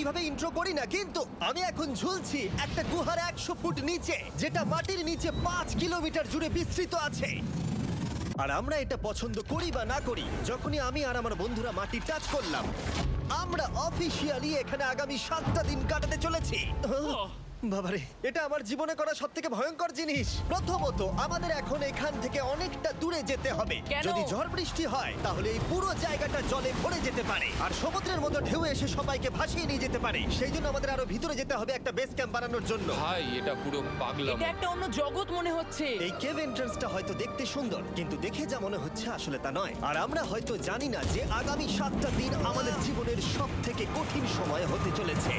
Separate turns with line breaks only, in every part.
এইভাবে ইন্ট্রো করি না, কিন্তু আমি এখন ঝুলছি একটা গুহার 100 ফুট নিচে, যেটা মাটির নিচে 5 কিলোমিটার জুড়ে বিস্তৃত আছে। আর আমরা এটা পছন্দ করি বা না করি, যখনই আমি আর আমার বন্ধুরা মাটি টাচ করলাম, আমরা অফিসিয়ালি এখানে আগামী 7টা দিন কাটাতে চলেছি। বাবারে, এটা আমার জীবনে করা সবথেকে ভয়ঙ্কর জিনিস। প্রথমত, আমাদের এখন এখান থেকে অনেকটা দূরে যেতে হবে।
কেন?
যদি ঝড় বৃষ্টি হয় তাহলে এই পুরো জায়গাটা জলে ভরে যেতে পারে, আর সমুদ্রের মতো ঢেউ এসে সবাইকে ভাসিয়ে নিয়ে যেতে পারে। সেই জন্য আমাদের আরো ভিতরে যেতে হবে একটা বেস ক্যাম্প বানানোর জন্য।
ভাই এটা পুরো পাগলাম।
এটা একটা অন্য জগৎ মনে হচ্ছে।
এই কেভ এন্ট্রান্সটা হয়তো দেখতে সুন্দর, কিন্তু দেখে যা মনে হচ্ছে আসলে তা নয়। আর আমরা হয়তো জানি না যে আগামী 7টা দিন আমাদের জীবনের সব থেকে কঠিন সময় হতে চলেছে।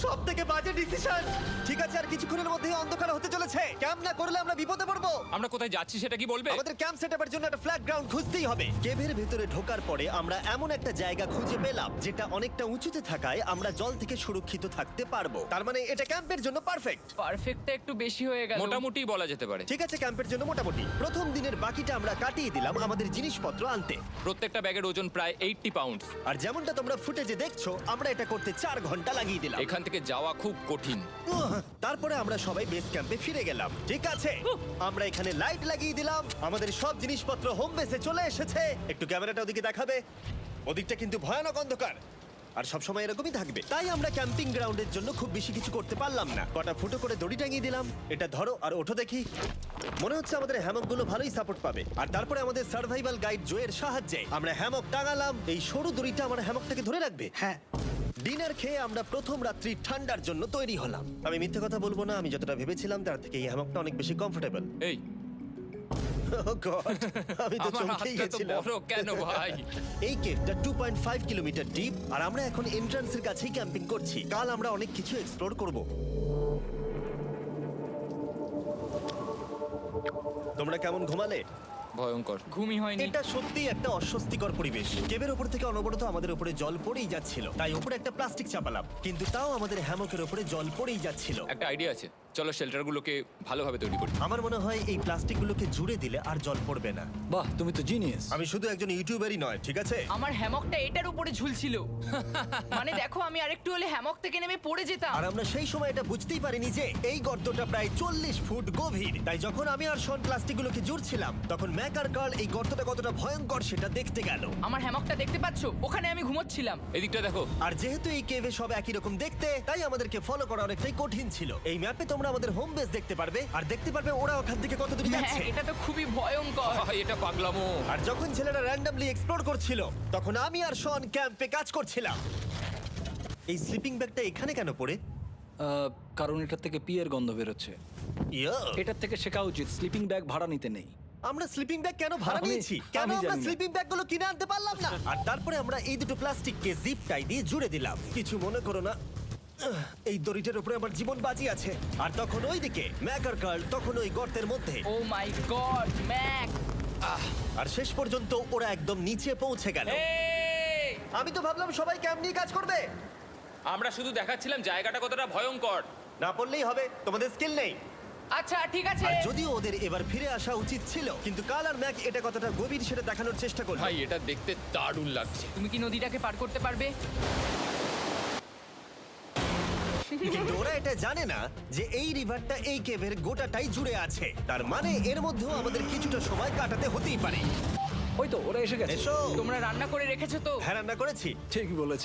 সব থেকে বাজে ডিসিশন। ঠিক আছে, আর কিছুক্ষণের মধ্যেই অন্ধকার হতে চলেছে। ক্যাম্প না করলে আমরা বিপদে পড়বো।
আমরা কোথায় যাচ্ছি সেটা কি বলবে?
আমাদের ক্যাম্প সেটআপের জন্য একটা ফ্ল্যাট গ্রাউন্ড খুঁজতেই হবে। কেভের ভেতরে ঢোকার পরে আমরা এমন একটা জায়গা খুঁজে পেলাম যেটা অনেকটা উঁচুতে থাকায় আমরা জল থেকে সুরক্ষিত থাকতে পারবো। তার মানে এটা ক্যাম্পের জন্য পারফেক্ট।
পারফেক্টটা একটু বেশি হয়ে গেল।
মোটামুটি বলা যেতে পারে।
ঠিক আছে, ক্যাম্পের জন্য মোটামুটি। প্রথম দিনের বাকিটা আমরা কাটিয়ে দিলাম আমাদের জিনিসপত্র আনতে।
প্রত্যেকটা ব্যাগের ওজন প্রায় 80 পাউন্ডস।
আর যেমনটা তোমরা ফুটেজে দেখছো, আমরা এটা করতে 4 ঘন্টা লাগিয়ে দিলাম।
এখান থেকে যাওয়া খুব কঠিন।
তারপরে আমরা সবাই বেস ক্যাম্পে ফিরে গেলাম। ঠিক আছে, আমরা এখানে লাইট লাগিয়ে দিলাম। আমাদের সব জিনিসপত্র হোম বেসে চলে এসেছে। একটু ক্যামেরাটা ওদিকে দেখাবে? ওদিকটা কিন্তু ভয়ানক অন্ধকার, আর সবসময় এরকমই থাকবে। তাই আমরা ক্যাম্পিং গ্রাউন্ডের জন্য খুব বেশি কিছু করতে পারলাম না। কটা ফুটো করে দড়ি টাঙিয়ে দিলাম। এটা ধরো আর ওঠো দেখি। মনে হচ্ছে আমাদের হ্যামকগুলো ভালোই সাপোর্ট পাবে। আর তারপরে আমাদের সার্ভাইভাল গাইড জোয়ের সাহায্যে আমরা হ্যামক টাঙালাম। এই সরু দড়িটা আমার হ্যামকটাকে ধরে রাখবে।
হ্যাঁ,
ডিনার খেয়ে আমরা প্রথম রাত্রি ঠান্ডার জন্য তৈরি হলাম। আমি মিথ্যে কথা বলবো না, আমি যতটা ভেবেছিলাম তার থেকে এই হ্যামকটা অনেক বেশি কমফোর্টেবল।
এই
আমি তো
আমার
চমকেই
হাতটা তো
গেছিলাম।
বড় কেন ভাই?
এই কেভটা 2.5 কিলোমিটার ডিপ, আর আমরা এখন এন্ট্রান্সের কাছেই ক্যাম্পিং করছি। কাল আমরা অনেক কিছু এক্সপ্লোর করব। তোমরা কেমন ঘুমালে?
ভয়ঙ্কর।
ঘুমই হয়নি।
এটা সত্যিই একটা অস্বস্তিকর পরিবেশ। কেবের উপর থেকে অনবরত আমাদের উপরে জল পড়েই যাচ্ছিল, তাই উপরে একটা প্লাস্টিক চাপালাম, কিন্তু তাও আমাদের হ্যামকের উপরে জল পড়েই যাচ্ছিল।
একটা আইডিয়া আছে, চলো শেল্টারগুলোকে ভালোভাবে তৈরি করি।
আমার মনে হয় এই প্লাস্টিকগুলোকে জুড়ে দিলে আর জল পড়বে না।
বাহ, তুমি তো জিনিয়াস।
আমি শুধু একজন ইউটিউবারই নয়, ঠিক আছে?
আমার হ্যামকটা এটার উপরে ঝুলছিল। মানে দেখো, আমি আরেকটু হলে হ্যামক থেকে নেমে পড়ে যেতাম।
আর আমরা সেই সময় এটা বুঝতেই পারিনি যে এই গর্তটা প্রায় 40 ফুট গভীর। তাই যখন আমি আর শন প্লাস্টিকগুলোকে জুড়ছিলাম, তখন ম্যাক আর কার্ল এই গর্তটা কতটা ভয়ঙ্কর সেটা দেখতে গেল।
আমার হ্যামকটা দেখতে পাচ্ছো? ওখানে আমি ঘুমোচ্ছিলাম।
এদিকটা দেখো।
আর যেহেতু এই কেভে সব একই রকম দেখতে, তাই আমাদেরকে ফলো করা অনেকটাই কঠিন ছিল। এই ম্যাপে তোমরা আমাদের হোম বেস দেখতে পারবে, আর দেখতে পারবে ওরা ওখান থেকে কত দূর
হ্যাঁ,
যাচ্ছে।
এটা তো খুবই ভয়ঙ্কর।
ভাই এটা পাগলামো।
আর যখন ছেলেরা র্যান্ডমলি এক্সপ্লোর করছিল, তখন আমি আর শন ক্যাম্পে কাজ করছিলাম। এই স্লিপিং ব্যাগটা এখানে কেন পড়ে?
কারণ এটার থেকে পিয়ের গন্ধ বেরোচ্ছে।
ইয়া,
এটার থেকে শেখা উচিত স্লিপিং ব্যাগ ভাড়া নিতে নেই।
আমরা স্লিপিং ব্যাগ কেন ভাড়া
আমি-
নিয়েছি? কেন
আমি
আমরা
জানি না।
স্লিপিং ব্যাগগুলো কিনে আনতে পারলাম না? আর তারপরে আমরা এই দুটো প্লাস্টিককে জিপ টাই দিয়ে জুড়ে দিলাম। কিছু মনে করো না, এই দড়িটার উপরে আমার জীবন বাজি আছে। আর তখন ওইদিকে ম্যাক আর কার্ল তখন ওই গর্তের মধ্যে।
ও মাই গড, ম্যাক!
আর শেষ পর্যন্ত ওরা একদম নিচে পৌঁছে গেল।
এই!
আমি তো ভাবলাম সবাই ক্যাম্প নিয়ে কাজ করবে।
আমরা শুধু দেখাচ্ছিলাম জায়গাটা কতটা ভয়ঙ্কর।
না পড়লেই হবে, তোমাদের স্কিল নেই।
আচ্ছা ঠিক আছে।
আর যদিও ওদের এবার ফিরে আসা উচিত ছিল, কিন্তু কাল আর ম্যাক এটা কতটা গভীর সেটা দেখানোর চেষ্টা করলো।
ভাই এটা দেখতে দারুণ লাগছে।
তুমি কি নদীটাকে পার করতে পারবে?
কিন্তু ওরা এটা জানে না যে এই রিভারটা এই কেভের গোটাটাই জুড়ে আছে। তার মানে এর মধ্যেও আমাদের কিছুটা সময় কাটাতে হতেই পারে।
ওই তো ওরা এসে গেছে।
এসো।
তোমরা রান্না করে রেখেছো তো?
হ্যাঁ, রান্না করেছি।
ঠিক বলেছ।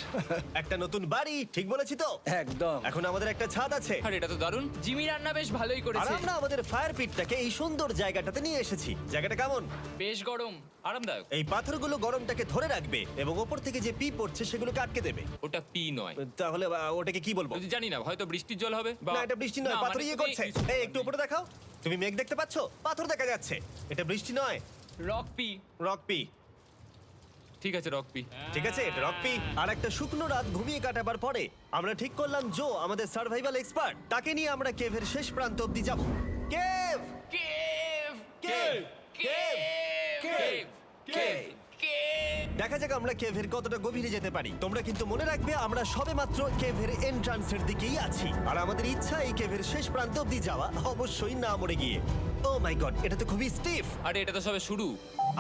একটা নতুন বাড়ি, ঠিক বলেছি তো?
একদম।
এখন আমাদের একটা ছাদ আছে।
আর এটা তো দারুণ।
জিমি রান্না বেশ ভালোই
আর
করেছে।
আমরা আমাদের ফায়ার পিটটাকে এই সুন্দর জায়গাটাতে নিয়ে এসেছি। জায়গাটা কেমন?
বেশ গরম।
আরামদায়ক।
এই পাথরগুলো গরমটাকে ধরে রাখবে এবং ওপর থেকে যে পি পড়ছে সেগুলোকে আটকে দেবে।
ওটা পি নয়।
তাহলে ওটাকে কি বলবো?
যদি জানি না, হয়তো বৃষ্টির জল হবে বা
না, এটা বৃষ্টি নয়,
না,
পাথর
মানে
ইয়ে
তুমি-
করছে। এই একটু উপরে দেখাও। তুমি মেঘ দেখতে পাচ্ছো? পাথর দেখা যাচ্ছে। এটা বৃষ্টি নয়,
রক পি।
Rock P.
ঠিক আছে, রক পি।
ঠিক আছে, এটা রক পি। আর একটা শুকনো রাত ঘুমিয়ে কাটাবার পরে আমরা ঠিক করলাম জো আমাদের সার্ভাইভাল এক্সপার্ট, তাকে নিয়ে আমরা কেভের শেষ প্রান্ত অব্দি যাব। Cave,
cave!
Cave,
cave!
Cave,
cave! Cave!
দেখা যাক আমরা কেভের কতটা গভীরে যেতে পারি। তোমরা কিন্তু মনে রাখবে আমরা সবেমাত্র কেভের এন্ট্রান্সের দিকেই আছি, আর আমাদের ইচ্ছা এই কেভের শেষ প্রান্ত অব্দি যাওয়া, অবশ্যই না মরে গিয়ে। ও মাই গড, এটা তো খুবই স্টিফ।
আরে এটা তো সবে শুরু।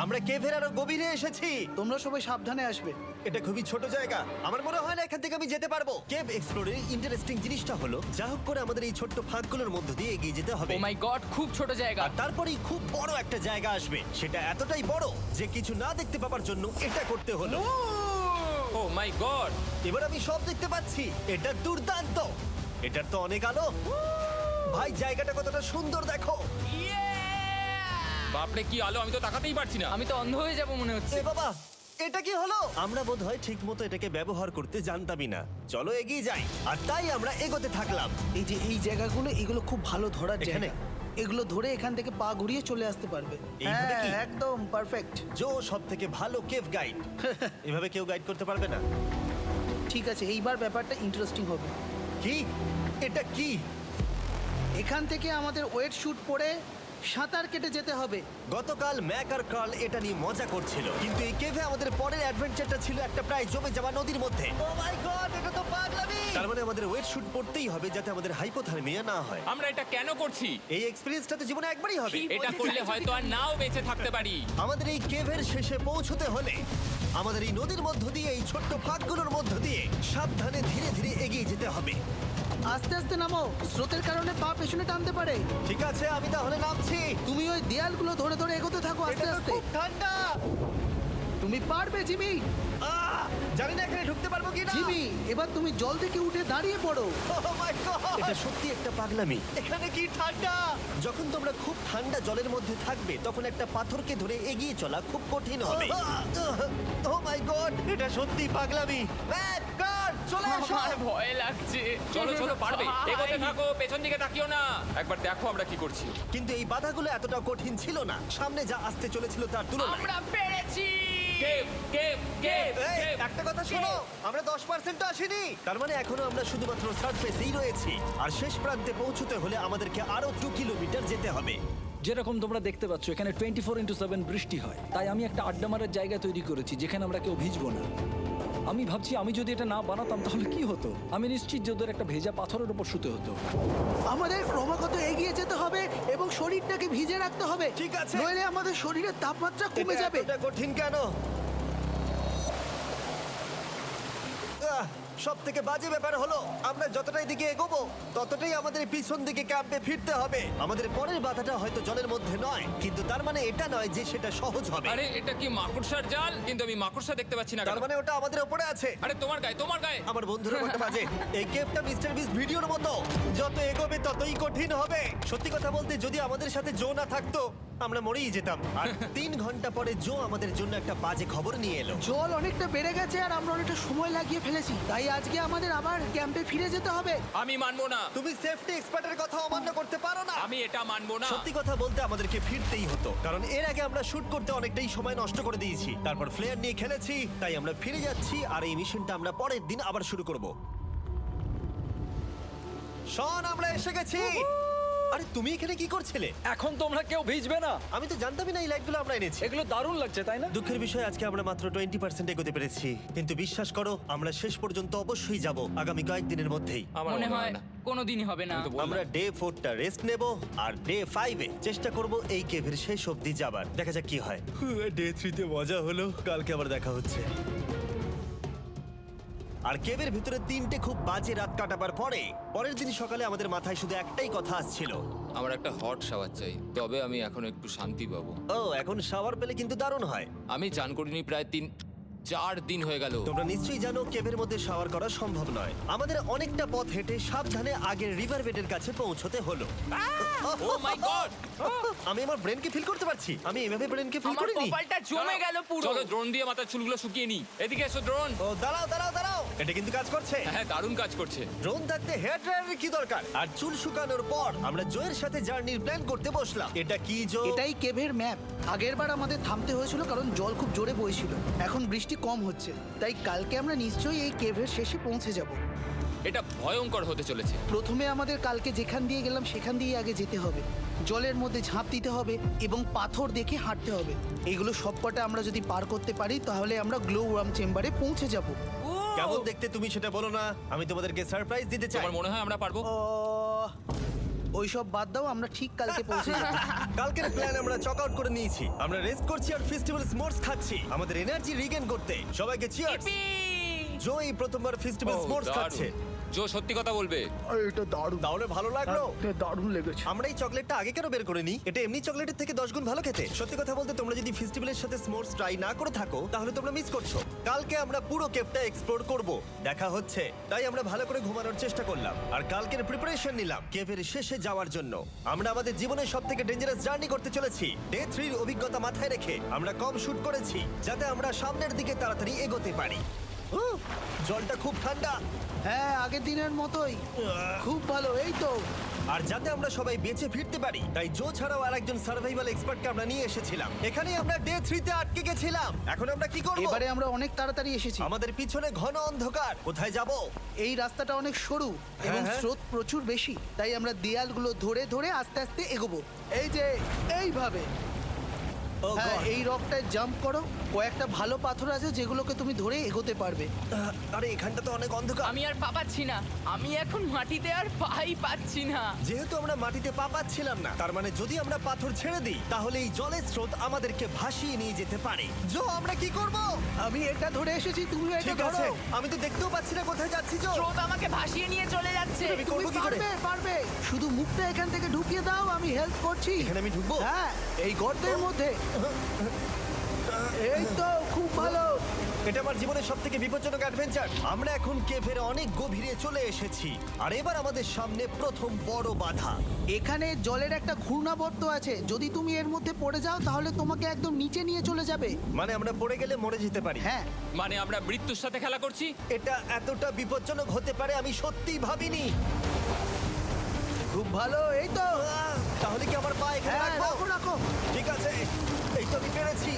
আমরা কেভের আরো গভীরে এসেছি।
তোমরা সবাই সাবধানে আসবে।
এটা খুবই ছোট জায়গা, আমার মনে হয় না এখান থেকে আমি যেতে পারবো। কেভ এক্সপ্লোরের ইন্টারেস্টিং জিনিসটা হলো যা হোক করে আমাদের এই ছোট্ট ফাঁকগুলোর মধ্য দিয়ে এগিয়ে যেতে হবে।
ও মাই গড, খুব ছোট জায়গা।
আর তারপরেই খুব বড় একটা জায়গা আসবে, সেটা এতটাই বড় যে কিছু না দেখতে পাওয়ার জন্য এটা করতে হলো।
ও মাই গড।
এবার আমি সব দেখতে পাচ্ছি, এটা দুর্দান্ত। এটার তো অনেক আলো। ভাই জায়গাটা কতটা সুন্দর দেখো।
বাপরে কি আলো, আমি তো তাকাতেই পারছি না।
আমি তো অন্ধ হয়ে যাব মনে হচ্ছে।
এ বাবা, এটা কি হলো? আমরা বোধহয় ঠিক মতো এটাকে ব্যবহার করতে জানতামই না। চলো এগিয়ে যাই। আর তাই আমরা এগোতে থাকলাম।
এই যে এই জায়গাগুলো, এগুলো খুব ভালো ধরার
এখানে?
জায়গা। এগুলো ধরে এখান থেকে পা ঘুরিয়ে চলে আসতে পারবে।
এইভাবে কি?
হ্যাঁ, একদম পারফেক্ট।
জো সব থেকে ভালো কেভ গাইড। এভাবে কেউ গাইড করতে পারবে না।
ঠিক আছে, এইবার ব্যাপারটা ইন্টারেস্টিং হবে।
কি? এটা কি?
এখান থেকে আমাদের ওয়েট শুট পরে সাঁতার কেটে যেতে হবে।
গতকাল ম্যাক আর কার্ল এটা নিয়ে মজা করছিল, কিন্তু এই কেভে আমাদের পরের অ্যাডভেঞ্চারটা ছিল একটা প্রায় জমে যাওয়া নদীর মধ্যে। ও মাই গড, এটা তো পাগলামি! তার মানে আমাদের ওয়েট শুট পড়তেই হবে যাতে আমাদের হাইপোথার্মিয়া না হয়।
আমরা এটা কেন করছি?
এই এক্সপেরিয়েন্সটা তো জীবনে একবারই হবে।
এটা করলে হয়তো আর নাও বেঁচে থাকতে পারি।
আমাদের এই কেভের শেষে পৌঁছতে হলে আমাদের এই নদীর মধ্য দিয়ে, এই ছোট্ট ফাঁকগুলোর মধ্য দিয়ে সাবধানে ধীরে ধীরে এগিয়ে যেতে হবে।
আস্তে আস্তে নামো, স্রোতের কারণে পা পেছনে টানতে পারে।
ঠিক আছে, আমি তাহলে নামছি।
তুমি ওই দেয়ালগুলো ধরে ধরে এগোতে থাকো আস্তে
এটা তো
আস্তে।
খুব ঠান্ডা।
তুমি পারবে জিমি।
জানি না এখানে ঢুকতে পারবো কি না।
জিমি, এবার তুমি জল থেকে উঠে দাঁড়িয়ে পড়ো।
এটা সত্যি একটা পাগলামি। এখানে কি ঠান্ডা! যখন তোমরা খুব ঠান্ডা জলের মধ্যে থাকবে তখন একটা পাথরকে ধরে এগিয়ে চলা খুব কঠিন হবে। ও মাই গড, এটা সত্যি পাগলামি। ম্যাক, গার্ড, চলে এসো।
আমার ভয় লাগছে।
চলো চলো, পারবে।
ভাই।
এগোতে থাকো, পেছন দিকে তাকিও না। একবার দেখো আমরা কি করছি।
কিন্তু এই বাধাগুলো এতটা কঠিন ছিল না সামনে যা আসতে চলেছিল তার তুলনায়।
আমরা পেরেছি।
কেভ কেভ কেভ
এই,
কেভ।
একটা কথা শোনো, আমরা 10% আসিনি। তার মানে এখনো আমরা শুধুমাত্র সার্ফেসেই রয়েছি, আর শেষ প্রান্তে পৌঁছতে হলে আমাদেরকে আরো 2 কিলোমিটার যেতে হবে।
যেরকম তোমরা দেখতে পাচ্ছ এখানে 24/7 বৃষ্টি হয়, তাই আমি একটা আড্ডা মারার জায়গা তৈরি করেছি যেখানে আমরা কেউ ভিজবো না। আমি ভাবছি আমি যদি এটা না বানাতাম তাহলে কি হতো। আমি নিশ্চিত যে ওদের একটা ভেজা পাথরের উপর শুতে হতো।
আমাদের ক্রমাগত এগিয়ে যেতে হবে এবং শরীরটাকে ভিজে রাখতে হবে।
ঠিক আছে।
নইলে আমাদের শরীরের তাপমাত্রা কমে
এটা
যাবে।
এতটা কঠিন কেন? সব থেকে বাজে ব্যাপার হলো আমরা যতটাই দিকে এগোবো ততটাই আমাদের পিছন দিকে ক্যাম্পে ফিরতে হবে। আমাদের পরের বাধাটা হয়তো জলের মধ্যে নয়, কিন্তু তার মানে এটা নয় যে সেটা সহজ হবে।
আরে এটা কি মাকড়সার জাল? কিন্তু আমি মাকড়সা দেখতে পাচ্ছি না।
তার
কেন?
মানে ওটা আমাদের উপরে আছে।
আরে তোমার গায়ে, তোমার গায়ে।
আমার বন্ধুরা বলতে বাজে। এই গেমটা মিস্টার বিস ভিডিওর মতো, যত এগোবে ততই কঠিন হবে। সত্যি কথা বলতে যদি আমাদের সাথে জো না থাকতো আমরা মরেই যেতাম। আর 3 ঘন্টা পরে জো আমাদের জন্য একটা বাজে খবর নিয়ে এলো।
জল অনেকটা বেড়ে গেছে আর আমরা অনেকটা সময় লাগিয়ে ফেলেছি, তাই আজকে আমাদের আবার ক্যাম্পে ফিরে যেতে হবে।
আমি মানবো না।
তুমি সেফটি এক্সপার্টের কথা অমান্য করতে পারো না।
আমি এটা মানবো না।
সত্যি কথা বলতে আমাদেরকে ফিরতেই হতো, কারণ এর আগে আমরা শুট করতে অনেকটাই সময় নষ্ট করে দিয়েছি। তারপর ফ্লেয়ার নিয়ে খেলেছি, তাই আমরা ফিরে যাচ্ছি আর এই মিশনটা আমরা পরের দিন আবার শুরু করব। শন, আমরা এসে গেছি। আরে তুমি এখানে কি করছিলে?
এখন তোমরা কেউ ভিজবে না।
আমি তো জানতামই না এই লাইটগুলো আমরা এনেছি।
এগুলো দারুণ লাগছে তাই না?
দুঃখের বিষয় আজকে আমরা মাত্র 20% এগোতে পেরেছি, কিন্তু বিশ্বাস করো আমরা শেষ পর্যন্ত অবশ্যই যাব আগামী কয়েকদিনের মধ্যেই।
আমার
মনে হয়
না।
কোনোদিনই হবে না।
আমি তো বললাম।
আমরা ডে 4টা রেস্ট নেব আর ডে 5-এ চেষ্টা করব এই কেভের শেষ অবধি যাবার। দেখা যাক কি হয়। ডে 3-তে মজা হলো, কালকে আবার দেখা হচ্ছে। আর কেভের ভিতরে 3টে খুব বাজে রাত কাটাবার পরে পরের দিন সকালে আমাদের মাথায় শুধু একটাই কথা আসছিল।
আমার একটা হট শাওয়ার চাই, তবে আমি এখন একটু শান্তি পাবো।
ও, এখন শাওয়ার পেলে কিন্তু দারুণ হয়।
আমি চান করিনি প্রায় 3-4 দিন হয়ে গেল।
তোমরা নিশ্চয়ই জানো কেভের মধ্যে শাওয়ার করা সম্ভব নয়। আমাদের অনেকটা পথ হেঁটে সাবধানে আগের রিভার বেডের কাছে পৌঁছতে হলো।
ও মাই গড!
আমি আমার ব্রেনকে ফিল করতে পারছি। আমি এভাবে ব্রেনকে ফিল
আমার
করিনি।
কপালটা জমে গেল পুরো।
চলো ড্রোন দিয়ে মাথার চুলগুলো শুকিয়ে নি। এদিকে এসো ড্রোন।
ও দাঁড়াও দাঁড়াও দাঁড়াও, এটা কিন্তু কাজ করছে।
হ্যাঁ, দারুণ কাজ করছে।
ড্রোন থাকতে হেয়ার ড্রায়ারের কি দরকার? আর চুল শুকানোর পর আমরা জোয়ের সাথে জার্নির প্ল্যান করতে বসলাম। এটা কি জো?
এটাই কেভের ম্যাপ। আগেরবার আমাদের থামতে হয়েছিল কারণ জল খুব জোরে বইছিল। এখন বৃষ্টি কম হচ্ছে, তাই কালকে আমরা নিশ্চয়ই এই কেভের শেষে পৌঁছে যাব।
এটা ভয়ঙ্কর হতে চলেছে।
প্রথমে আমাদের কালকে যেখান দিয়ে গেলাম সেখান দিয়ে আগে যেতে হবে, জলের মধ্যে ঝাঁপ দিতে হবে এবং পাথর দেখে হাঁটতে হবে। এগুলো সবকটা আমরা যদি পার করতে পারি তাহলে আমরা গ্লো ওয়ার্ম চেম্বারে পৌঁছে যাব।
কেমন দেখতে তুমি সেটা বলো না, আমি তোমাদেরকে সারপ্রাইজ দিতে চাই।
তোমার মনে হয় আমরা পারবো?
ওইসব বাদ দাও, আমরা ঠিক কালকে পৌঁছে যাব।
কালকের প্ল্যান আমরা চক আউট করে নিয়েছি। আমরা রেস্ট করছি আর ফেস্টিভ্যাল স্মোর্টস খাচ্ছি আমাদের এনার্জি রিগেন করতে। সবাইকে চিয়ার্স।
Yippee!
জো এই প্রথমবার ফেস্টিভ্যাল স্মোর্টস খাচ্ছে।
জো সত্যি কথা বলবে।
এটা দারুণ,
তাহলে ভালো লাগলো?
দারুণ লেগেছে।
আমরা এই চকলেটটা আগে কেন বের করিনি? এটা এমনি চকলেটের থেকে 10 গুণ ভালো খেতে। সত্যি কথা বলতে তোমরা যদি ফেস্টিভ্যালের সাথে স্মোর্টস ট্রাই না করে থাকো তাহলে তোমরা মিস করছো। কালকে আমরা পুরো কেভটা এক্সপ্লোর করব, দেখা হচ্ছে। তাই আমরা ভালো করে ঘুমানোর চেষ্টা করলাম আর কালকের প্রিপারেশন নিলাম কেভের শেষে যাওয়ার জন্য। আমরা আমাদের জীবনের সবথেকে ডেঞ্জারাস জার্নি করতে চলেছি। ডে 3 এর অভিজ্ঞতা মাথায় রেখে আমরা কম শুট করেছি যাতে আমরা সামনের দিকে তাড়াতাড়ি এগোতে পারি। জলটা খুব ঠান্ডা
হ্যাঁ, আগের দিনের মতোই খুব ভালো। এই তো
আর যাতে আমরা সবাই বেঁচে ফিরতে পারি তাই জো ছাড়াও আরেকজন সার্ভাইভাল এক্সপার্টকে আমরা নিয়ে এসেছিলাম। এখানে আমরা ডে 3 তে আটকে গেছিলাম। এখন আমরা কি করব?
এবারে আমরা অনেক তাড়াতাড়ি এসেছি।
আমাদের পিছনে ঘন অন্ধকার, কোথায় যাব?
এই রাস্তাটা অনেক সরু এবং
হ্যাঁ।
স্রোত প্রচুর বেশি, তাই আমরা দেয়ালগুলো ধরে ধরে আস্তে আস্তে এগোবো। এই যে এইভাবে।
ও
হ্যাঁ,
God!
এই রকটায় জাম্প করো। কয়েকটা ভালো পাথর আছে যেগুলোকে তুমি ধরে এগোতে পারবে।
আরে এখানটা তো অনেক অন্ধকার।
আমি আর পা পাচ্ছি না, আমি এখন মাটিতে আর পাই পাচ্ছি না।
যেহেতু আমরা মাটিতে পা পাচ্ছিলাম না, তার মানে যদি আমরা পাথর ছেড়ে দিই তাহলে এই জলের স্রোত আমাদেরকে ভাসিয়ে নিয়ে যেতে পারে। জো, আমরা কি করব?
আমি এটা ধরে এসেছি, তুমি এটা
ঠিক
ধরো।
আছে, আমি তো দেখতেও পাচ্ছি না কোথায় যাচ্ছি। জো,
স্রোত আমাকে ভাসিয়ে নিয়ে চলে যাচ্ছে।
আমি
তুমি
করবো কি করে?
পারবে, পারবে। শুধু মুখটা এখান থেকে ঢুকিয়ে দাও, আমি হেল্প করছি।
এখানে আমি ঢুকবো?
হ্যাঁ, এই গর্তের মধ্যে। এই তো, খুব ভালো।
এটা আমার জীবনের সবথেকে বিপজ্জনক অ্যাডভেঞ্চার। আমরা এখন কেভের অনেক গভীরে চলে এসেছি আর এবার আমাদের সামনে প্রথম বড় বাধা।
এখানে জলের একটা ঘূর্ণাবর্ত আছে, যদি তুমি এর মধ্যে পড়ে যাও তাহলে তোমাকে একদম নিচে নিয়ে চলে যাবে।
মানে আমরা পড়ে গেলে মরে যেতে পারি।
হ্যাঁ,
মানে আমরা মৃত্যুর সাথে খেলা করছি?
এটা এতটা বিপজ্জনক হতে পারে আমি সত্যিই ভাবিনি।
খুব ভালো। এই তো,
তাহলে কি আমার পা এখানে
হ্যাঁ,
রাখবো?
রাখো রাখো।
ঠিক আছে, এই তো আমি পেরেছি।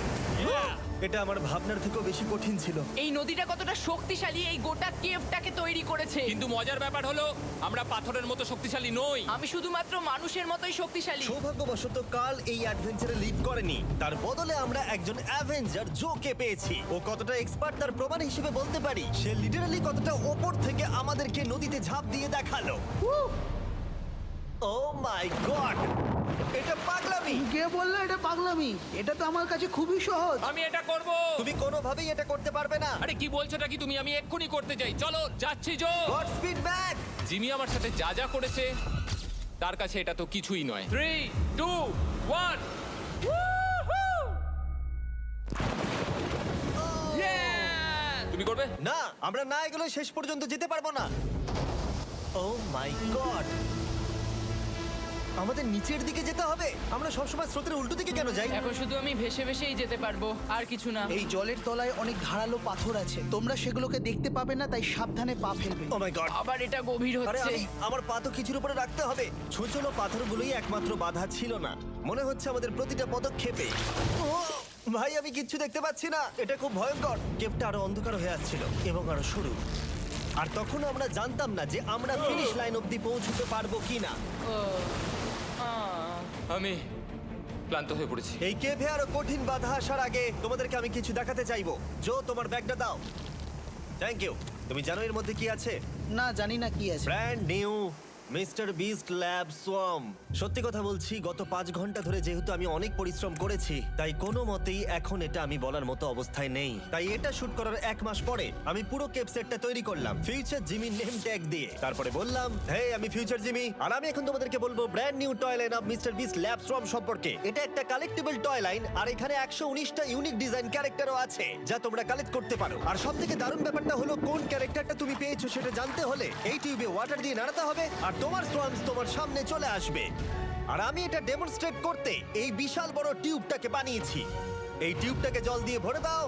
এটা আমার ভাবনার থেকেও বেশি কঠিন ছিল।
এই নদীটা কতটা শক্তিশালী এই গোটা কেভটাকে তৈরি করেছে।
কিন্তু মজার ব্যাপার হলো আমরা পাথরের মতো শক্তিশালী নই।
আমি শুধুমাত্র মানুষের মতোই শক্তিশালী।
সৌভাগ্যবশত কাল এই অ্যাডভেঞ্চারে লিড করেনি, তার বদলে আমরা একজন অ্যাভেঞ্জার জোকে পেয়েছি। ও কতটা এক্সপার্ট তার প্রমাণ হিসেবে বলতে পারি। সে লিটারালি কতটা ওপর থেকে আমাদেরকে নদীতে ঝাঁপ দিয়ে দেখালো। ও মাই গড, এটা পাগলামি।
কে বললো এটা পাগলামি? এটা তো আমার কাছে খুবই সহজ।
আমি এটা করব।
তুমি কোনোভাবেই এটা করতে পারবে না।
আরে কি বলছোটা কি তুমি? আমি এক্ষুনি করতে চাই। চলো যাচ্ছি Joe.
God speed back.
Jimmy আমার সাথে যা যা করেছে তার কাছে এটা তো কিছুই নয়। 3, 2, 1। তুমি করবে?
না, আমরা না এগুলো শেষ পর্যন্ত যেতে পারবো না। ও মাই গড, আমাদের নিচের দিকে যেতে হবে। আমরা সবসময় স্রোতের উল্টো দিকে কেন যাই?
এখন শুধু আমি ভেসে ভেসেই যেতে পারবো, আর কিছু না।
এই জলের তলায় অনেক ধারালো পাথর আছে, তোমরা সেগুলোকে দেখতে পাবে না, তাই সাবধানে পা ফেলবে।
ও মাই গড,
আবার এটা গভীর
আরে
হচ্ছে।
আমার পা তো কিছুর উপরে রাখতে হবে। ছোট ছোট পাথরগুলোই একমাত্র বাধা ছিল না, মনে হচ্ছে আমাদের প্রতিটা পদক্ষেপে। ও ভাই, আমি কিচ্ছু দেখতে পাচ্ছি না। এটা খুব ভয়ঙ্কর। কেভটা আরো অন্ধকার হয়ে আসছিল এবং আরো সরু। আর তখন আমরা জানতাম না যে আমরা ফিনিশ লাইন অবধি পৌঁছতে পারবো কিনা।
আমি ক্লান্ত হয়ে পড়েছি।
এই কেভে আরো কঠিন বাধা আসার আগে তোমাদেরকে আমি কিছু দেখাতে চাইবো। জো, তোমার ব্যাগটা দাও। Thank you. তুমি জানো এর মধ্যে কি আছে?
না, জানি না কি আছে।
Brand new mister beast lab swamp. সত্যি কথা বলছি, গত 5 ঘন্টা ধরে যেহেতু আমি অনেক পরিশ্রম করেছি, তাই কোনো মতেই এখন এটা আমি বলার মতো অবস্থায় নেই। তাই এটা শুট করার 1 মাস পরে আমি পুরো কেপ সেটটা তৈরি করলাম ফিউচার জিমি নেম ট্যাগ দিয়ে। তারপরে বললাম, হে, আমি ফিউচার জিমি, আর আমি এখন তোমাদেরকে বলবো brand new toy line of mister beast lab swamp সম্পর্কে। এটা একটা কালেক্টিবল টয় লাইন, আর এখানে 119টা ইউনিক ডিজাইন ক্যারেক্টারও আছে যা তোমরা কালেক্ট করতে পারো। আর সবথেকে দারুণ ব্যাপারটা হলো, কোন ক্যারেক্টারটা তুমি পেয়েছো সেটা জানতে হলে এই টিউবে ওয়াটার দিয়ে নাড়াতে হবে আর তোমার সোয়ামস তোমার সামনে চলে আসবে। আর আমি এটা ডেমনস্ট্রেট করতে এই বিশাল বড় টিউবটাকে বানিয়েছি। এই টিউবটাকে জল দিয়ে ভরে দাও।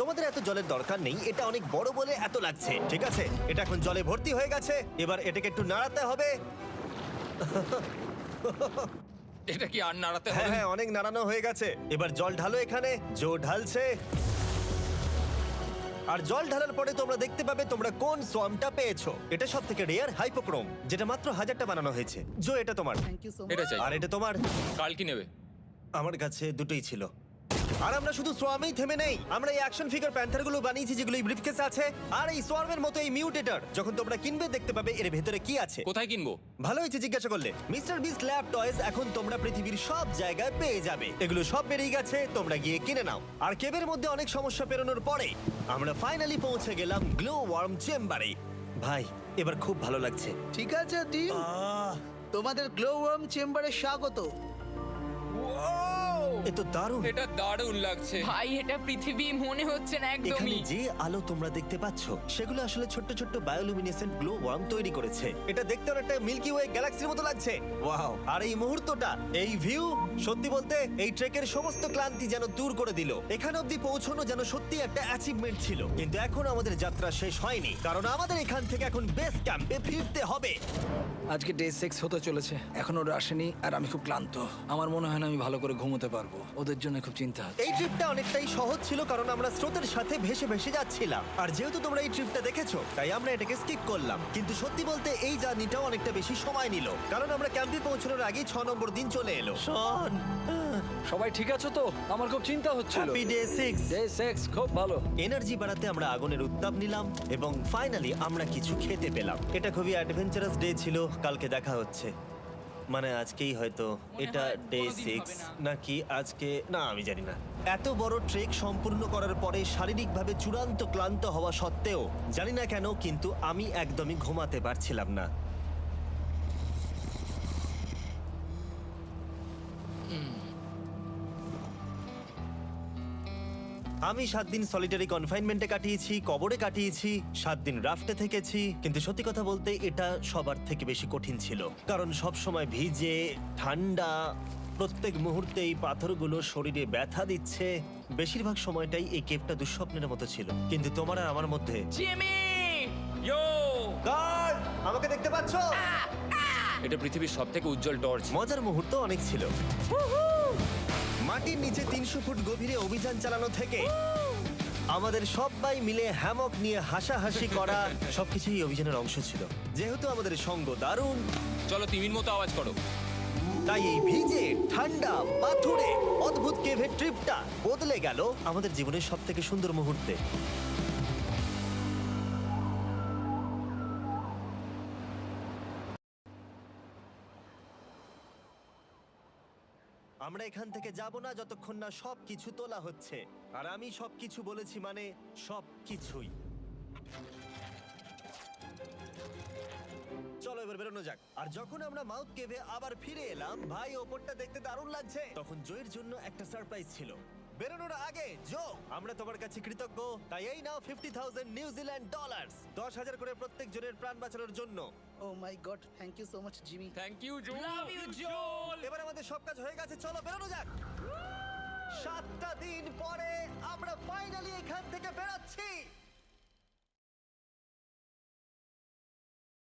তোমাদের এত জলের দরকার নেই, এটা অনেক বড় বলে এত লাগছে। ঠিক আছে, এটা এখন জলে ভর্তি হয়ে গেছে। এবার এটাকে একটু নাড়াতে হবে।
এটা কি আর নাড়াতে
হ্যাঁ
হবে?
হ্যাঁ, অনেক নাড়ানো হয়ে গেছে। এবার জল ঢালো এখানে। জো ঢালছে। আর জল ঢালার পরে তোমরা দেখতে পাবে তোমরা কোন সোয়ামটা পেয়েছো। এটা সব থেকে রেয়ার হাইপোক্রোম, যেটা মাত্র 1000টা বানানো হয়েছে। জো, এটা তোমার।
থ্যাংক ইউ সো
এটা
মাচ।
চাই।
আর এটা তোমার।
কাল কি নেবে?
আমার কাছে দুটোই ছিল। আর আমরা শুধু সোয়ামেই থেমে নেই, আমরা এই অ্যাকশন ফিগার প্যান্থার গুলো বানিয়েছি যেগুলো এই ব্রিফকেসে আছে। আর এই সোয়ার্মের মতো এই মিউটেটর যখন তোমরা কিনবে দেখতে পাবে এর ভেতরে কি আছে।
কোথায় কিনবো?
ভালো হয়েছে জিজ্ঞাসা করলে। মিস্টার বিস্ট ল্যাব টয়েস এখন তোমরা পৃথিবীর সব জায়গায় পেয়ে যাবে। এগুলো সব বেরিয়ে গেছে, তোমরা গিয়ে কিনে নাও। আর কেবের মধ্যে অনেক সমস্যা পেরোনোর পরে আমরা ফাইনালি পৌঁছে গেলাম গ্লো ওয়ার্ম চেম্বারে। ভাই, এবার খুব ভালো লাগছে।
ঠিক আছে টিম, তোমাদের গ্লো ওয়ার্ম চেম্বারে স্বাগত।
এ তো দারুণ।
এটা দারুণ লাগছে।
ভাই এটা পৃথিবী মনে হচ্ছে না
এখানে
একদমই।
যে আলো তোমরা দেখতে পাচ্ছ সেগুলো আসলে ছোট্ট ছোট্ট বায়োলুমিনেসেন্ট গ্লো ওয়ার্ম তৈরি করেছে। এটা দেখতে অনেকটা মিল্কি ওয়ে গ্যালাক্সির মতো লাগছে। ওয়াও! আর এই মুহূর্তটা, এই ভিউ, সত্যি বলতে এই ট্রেকের সমস্ত ক্লান্তি যেন দূর করে দিল। এখানে অবধি পৌঁছানো যেন সত্যি একটা অ্যাচিভমেন্ট ছিল। কিন্তু এখন আমাদের যাত্রা শেষ হয়নি, কারণ আমাদের এখান থেকে এখন বেস ক্যাম্পে ফিরতে হবে।
আজকে ডে 6 হতে চলেছে, এখনো ওরা আসেনি আর আমি খুব ক্লান্ত। আমার মনে হয় না আমি ভালো করে ঘুমোতে পারবো। ওদের জন্য খুব চিন্তা হচ্ছে।
এই ট্রিপটা অনেকটাই সহজ ছিল কারণ আমরা স্রোতের সাথে ভেসে ভেসে যাচ্ছিলাম। আর যেহেতু তোমরা এই ট্রিপটা দেখেছো তাই আমরা এটাকে স্কিপ করলাম। কিন্তু সত্যি বলতে এই জার্নিটাও অনেকটা বেশি সময় নিল, কারণ আমরা ক্যাম্পে পৌঁছানোর আগেই 6 নম্বর দিন চলে এলো। শন,
সবাই ঠিক আছে তো? আমার খুব চিন্তা হচ্ছিল।
Happy day 6।
ডে 6 খুব ভালো।
এনার্জি বাড়াতে আমরা আগুনের উত্তাপ নিলাম এবং ফাইনালি আমরা কিছু খেতে পেলাম। এটা খুবই অ্যাডভেঞ্চারাস ডে ছিল। কালকে দেখা হচ্ছে, মানে আজকেই হয়তো। এটা
হয়
ডে
কোনোদিন
6
হবে না।
নাকি আজকে, না আমি জানি না। এত বড় ট্রেক সম্পূর্ণ করার পরে শারীরিকভাবে চূড়ান্ত ক্লান্ত হওয়া সত্ত্বেও জানি না কেন কিন্তু আমি একদমই ঘুমাতে পারছিলাম না। আমি 7 দিন সলিটারি কনফাইনমেন্টে কাটিয়েছি, কবরে কাটিয়েছি, 7 দিন রাফটে থেকেছি। কিন্তু সত্যি কথা বলতে এটা সবার থেকে বেশি কঠিন ছিল, কারণ সব সময় ভিজে, ঠান্ডা, প্রত্যেক মুহূর্তে এই পাথরগুলো শরীরে ব্যথা দিচ্ছে। বেশিরভাগ সময়টাই এই কেভটা দুঃস্বপ্নের মতো ছিল। কিন্তু তোমার আর আমার মধ্যে
জিমি!
ইয়ো!
গার্ড, আমাকে দেখতে পাচ্ছ?
এটা পৃথিবীর সবথেকে উজ্জ্বল টর্চ।
মজার মুহূর্ত অনেক ছিল। মাটির নিচে 300 ফুট গভীরে অভিযান চালানো থেকে আমাদের সবাই মিলে হ্যামক নিয়ে হাসাহাসি করা সবকিছুই এই অভিযানের অংশ ছিল। যেহেতু আমাদের সঙ্গ দারুণ,
চলো তিমির মতো আওয়াজ করো।
তাই এই ভিজে, ঠান্ডা, পাথুরে অদ্ভুত কেভের ট্রিপটা বদলে গেল আমাদের জীবনের সব থেকে সুন্দর মুহূর্তে। আমরা এখান থেকে যাব না যতক্ষণ না সবকিছু তোলা হচ্ছে। আর আমি সবকিছু বলেছি মানে সবকিছুই। চলো এবার বেরোনো যাক। আর যখন আমরা মাউথ কেভে আবার ফিরে এলাম, ভাই ওপরটা দেখতে দারুণ লাগছে। তখন জয়ের জন্য একটা সারপ্রাইজ ছিল। বেরোনোর আগে জো, আমরা তোমার কাছে কৃতজ্ঞ। তাই এই নাও 50,000 নিউজিল্যান্ড ডলার্স, 10,000 করে প্রত্যেক জনের প্রাণ বাঁচানোর জন্য।
Oh my God, thank you so much Jimmy.
Thank you Joe.
Love you Joel!
এবার আমাদের সব কাজ হয়ে গেছে, চলো বেরোনো যাক। 7টা দিন পরে আমরা ফাইনালি এখান থেকে বেরোচ্ছি।